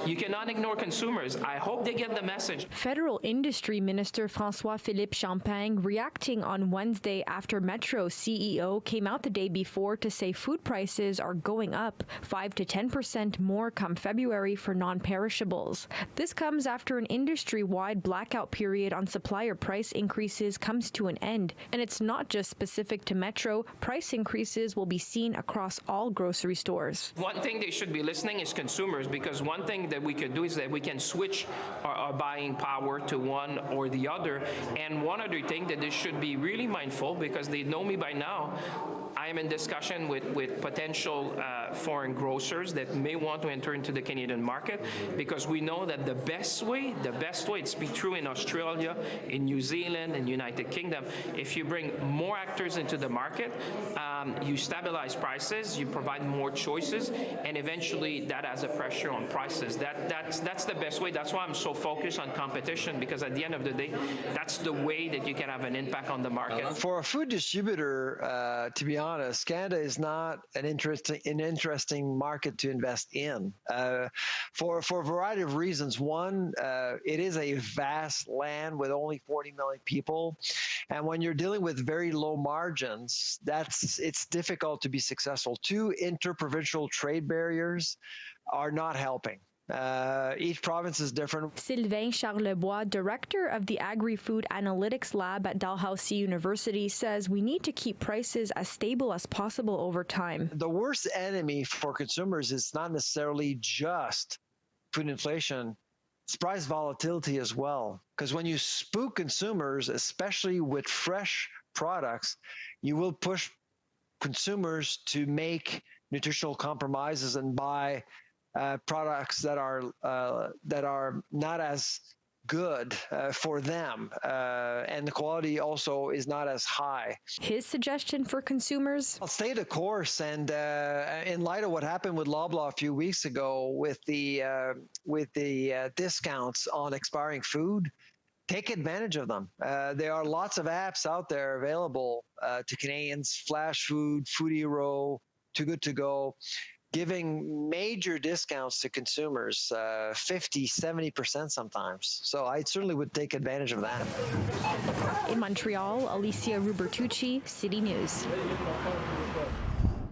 You cannot ignore consumers. I hope they get the message. Federal Industry Minister Francois-Philippe Champagne reacting on Wednesday after Metro's CEO came out the day before to say food prices are going up 5 to 10% more come February for non-perishables. This comes after an industry-wide blackout period on supplier price increases comes to an end, and it's not just specific to Metro. Price increases will be seen across all grocery stores. One thing they should be listening is consumers, because one thing that we could do is that we can switch our buying power to one or the other. And one other thing that they should be really mindful, because they know me by now, I am in discussion with potential foreign grocers that may want to enter into the Canadian market, because we know that the best way, it's be true in Australia, in New Zealand, and United Kingdom, if you bring more actors into the market, you stabilize prices, you provide more choices, and eventually that has a pressure on prices. That's the best way. That's why I'm so focused on competition, because at the end of the day, that's the way that you can have an impact on the market. For a food distributor, to be honest, Canada is not an interesting market to invest in for a variety of reasons. One, it is a vast land with only 40 million people, and when you're dealing with very low margins, it's difficult to be successful. Two, interprovincial trade barriers are not helping. Each province is different. Sylvain Charlebois, director of the Agri-Food Analytics Lab at Dalhousie University, says we need to keep prices as stable as possible over time. The worst enemy for consumers is not necessarily just food inflation, it's price volatility as well. Because when you spook consumers, especially with fresh products, you will push consumers to make nutritional compromises and buy products that are not as good for them, and the quality also is not as high. His suggestion for consumers? I'll stay the course, and in light of what happened with Loblaw a few weeks ago with the discounts on expiring food, take advantage of them. There are lots of apps out there available to Canadians, Flash Food, Food Hero, Too Good To Go, giving major discounts to consumers, 50, 70% sometimes. So I certainly would take advantage of that. In Montreal, Alyssia Rubertucci, City News.